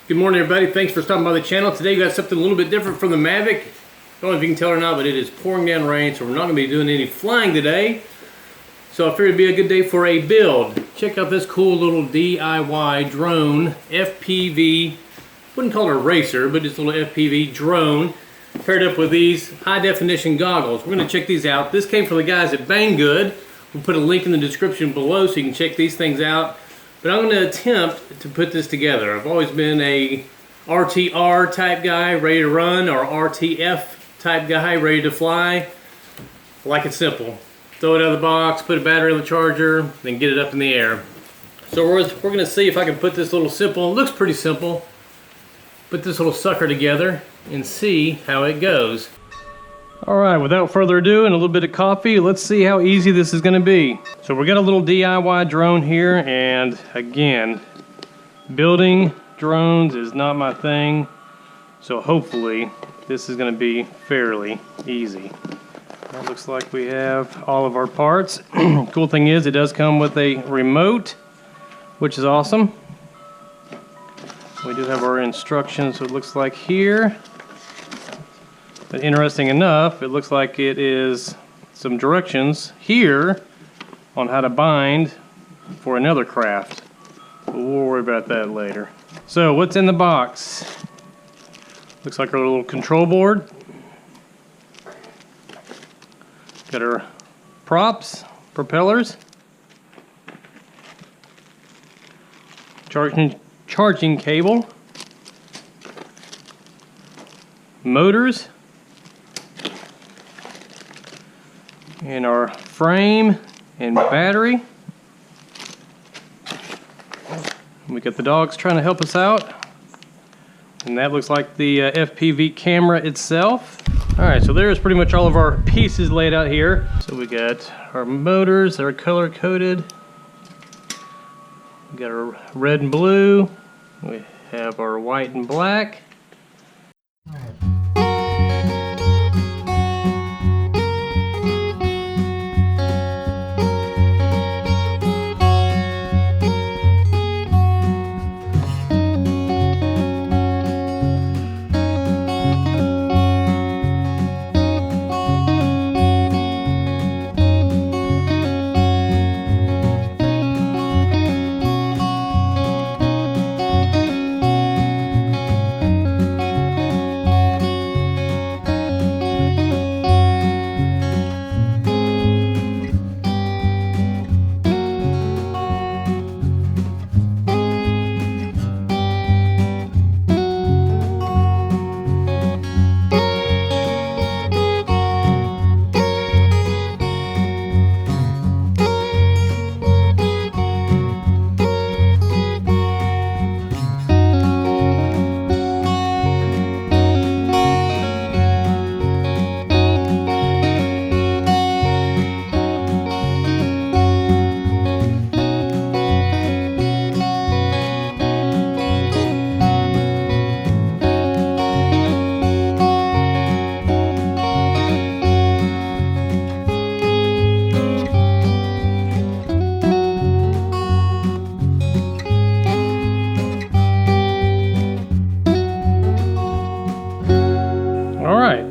Good morning, everybody. Thanks for stopping by the channel. Today we got something a little bit different from the Mavic. I don't know if you can tell or not, but it is pouring down rain, so we're not going to be doing any flying today. So I figured it'd be a good day for a build. Check out this cool little DIY drone, FPV. Wouldn't call it a racer, but it's a little FPV drone paired up with these high definition goggles. We're going to check these out. This came from the guys at Banggood. We'll put a link in the description below so you can check these things out. But I'm going to attempt to put this together. I've always been a RTR type guy, ready to run, or RTF type guy, ready to fly. I like it simple. Throw it out of the box, put a battery on the charger, then get it up in the air. So we're going to see if I can put this little simple, it looks pretty simple, put this little sucker together and see how it goes. Alright, without further ado and a little bit of coffee, let's see how easy this is going to be. So we got a little DIY drone here, and again, building drones is not my thing, so hopefully this is going to be fairly easy. It looks like we have all of our parts. Cool thing is it does come with a remote, which is awesome. We do have our instructions, so it looks like here. But interesting enough, it looks like it is some directions here on how to bind for another craft. But we'll worry about that later. So what's in the box? Looks like our little control board. Got our props, propellers, charging cable, motors, and our frame and battery. We got the dogs trying to help us out, and that looks like the FPV camera itself. Alright, so there's pretty much all of our pieces laid out here. So we got our motors that are color coded. We got our red and blue. We have our white and black.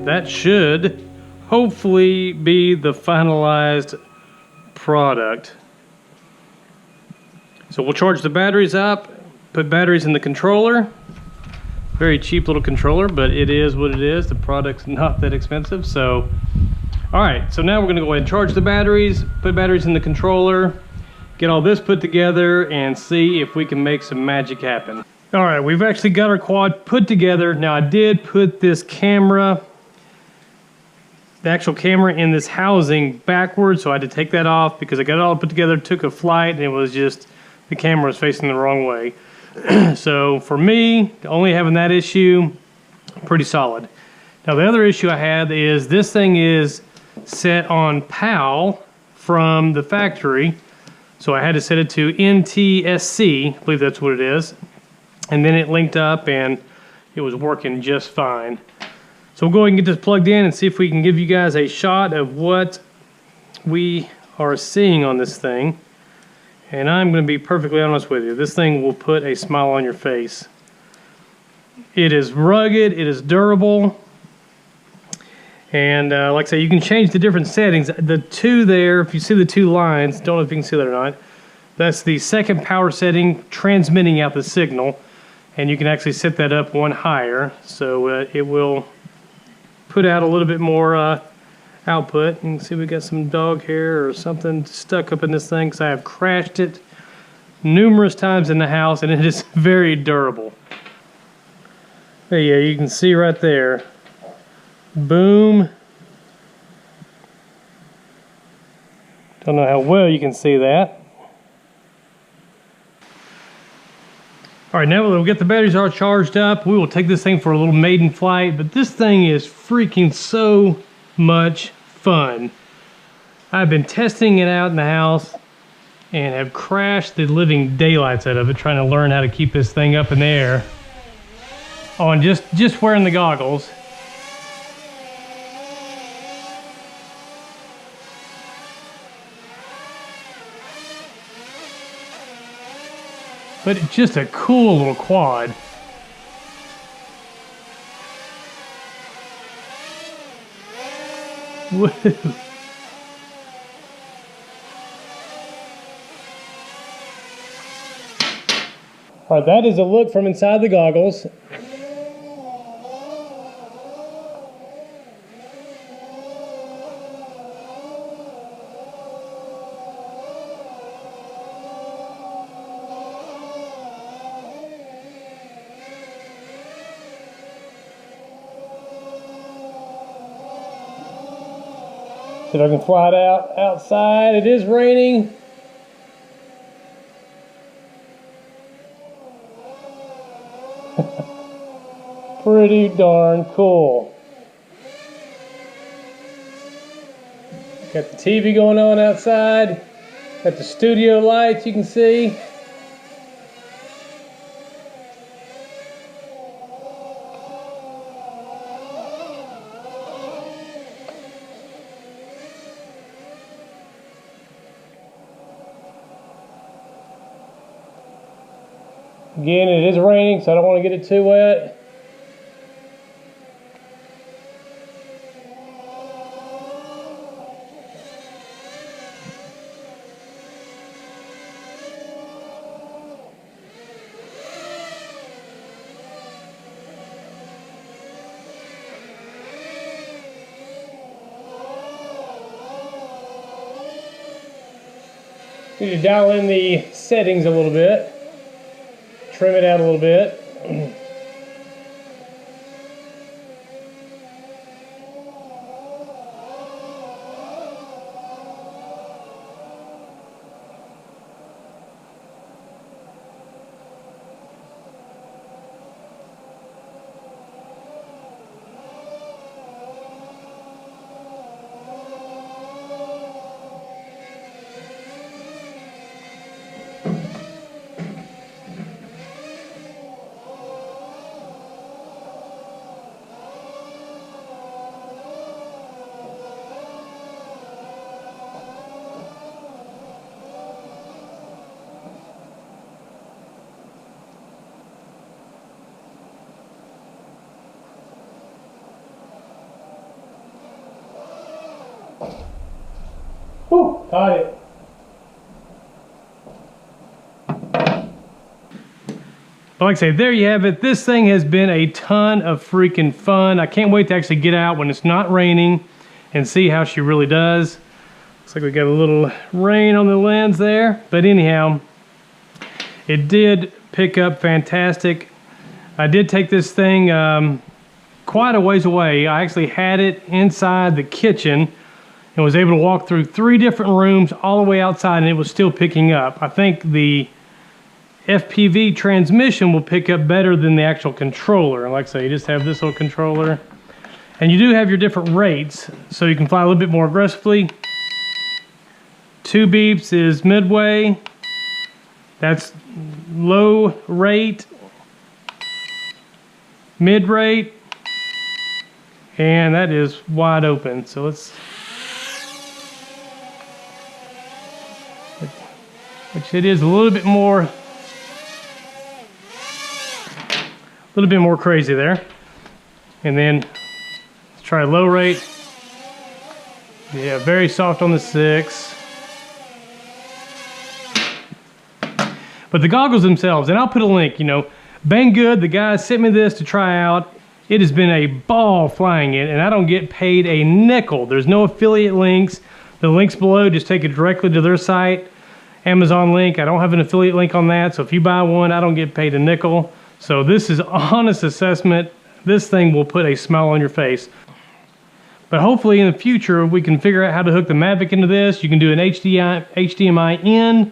That should hopefully be the finalized product. So we'll charge the batteries up, put batteries in the controller. Very cheap little controller, but it is what it is. The product's not that expensive. So, alright, so now we're going to go ahead and charge the batteries, put batteries in the controller, get all this put together, and see if we can make some magic happen. Alright, we've actually got our quad put together. Now I did put this camera, the actual camera, in this housing backwards, so I had to take that off because I got it all put together, took a flight, and it was just, the camera was facing the wrong way. So for me, only having that issue, pretty solid. Now the other issue I had is this thing is set on PAL from the factory, so I had to set it to NTSC, I believe that's what it is, and then it linked up and it was working just fine. So we'll go ahead and get this plugged in and see if we can give you guys a shot of what we are seeing on this thing. And I'm going to be perfectly honest with you, this thing will put a smile on your face. It is rugged, it is durable. And like I say, you can change the different settings. The two there, if you see the two lines, don't know if you can see that or not, that's the second power setting transmitting out the signal. And you can actually set that up one higher. So it will put out a little bit more output. You can see we got some dog hair or something stuck up in this thing because I have crashed it numerous times in the house and it is very durable. But yeah, you can see right there. Boom. Don't know how well you can see that. All right, now that we get the batteries all charged up, we will take this thing for a little maiden flight, but this thing is freaking so much fun. I've been testing it out in the house and have crashed the living daylights out of it, trying to learn how to keep this thing up in the air on just wearing the goggles. But it's just a cool little quad. Woo. All right, that is a look from inside the goggles. See if I can fly it outside. It is raining. Pretty darn cool. Got the TV going on outside. Got the studio lights you can see. Again, it is raining, so I don't want to get it too wet. Need to dial in the settings a little bit. Trim it out a little bit. Whew, got it. But like I say, there you have it. This thing has been a ton of freaking fun. I can't wait to actually get out when it's not raining and see how she really does. Looks like we got a little rain on the lens there. But anyhow, it did pick up fantastic. I did take this thing quite a ways away. I actually had it inside the kitchen and was able to walk through 3 different rooms all the way outside and it was still picking up. I think the FPV transmission will pick up better than the actual controller. And like I say, you just have this little controller. And you do have your different rates, so you can fly a little bit more aggressively. 2 beeps is midway. That's low rate, mid rate, and that is wide open. So let's, which it is a little bit more little bit more crazy there. And then let's try low rate. Yeah, very soft on the 6. But the goggles themselves, and I'll put a link, you know, Banggood, the guys sent me this to try out. It has been a ball flying it, and I don't get paid a nickel. There's no affiliate links. The links below, just take it directly to their site. Amazon link, I don't have an affiliate link on that, so if you buy one, I don't get paid a nickel. So this is honest assessment. This thing will put a smile on your face. But hopefully in the future, we can figure out how to hook the Mavic into this. You can do an HDMI in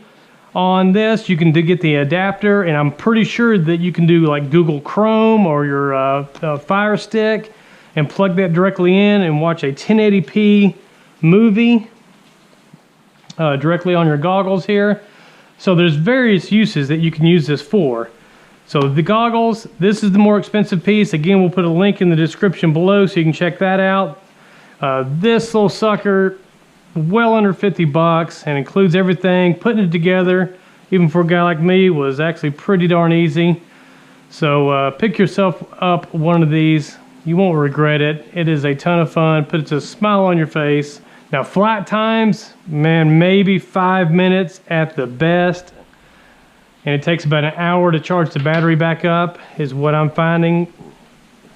on this. You can get the adapter, and I'm pretty sure that you can do like Google Chrome or your Fire Stick and plug that directly in and watch a 1080p movie directly on your goggles here. So there's various uses that you can use this for. So the goggles, this is the more expensive piece. Again, we'll put a link in the description below so you can check that out. This little sucker, well under 50 bucks, and includes everything. Putting it together, even for a guy like me, was actually pretty darn easy. So pick yourself up one of these. You won't regret it. It is a ton of fun. Puts a smile on your face. Now flight times, man, maybe 5 minutes at the best. And it takes about an hour to charge the battery back up, is what I'm finding.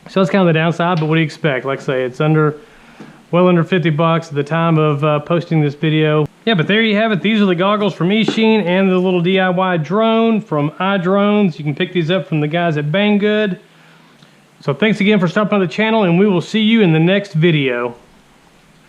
So that's kind of the downside, but what do you expect? Like I say, it's well under 50 bucks at the time of posting this video. Yeah, but there you have it. These are the goggles from Eachine and the little DIY drone from iDrones. You can pick these up from the guys at Banggood. So thanks again for stopping by the channel, and we will see you in the next video.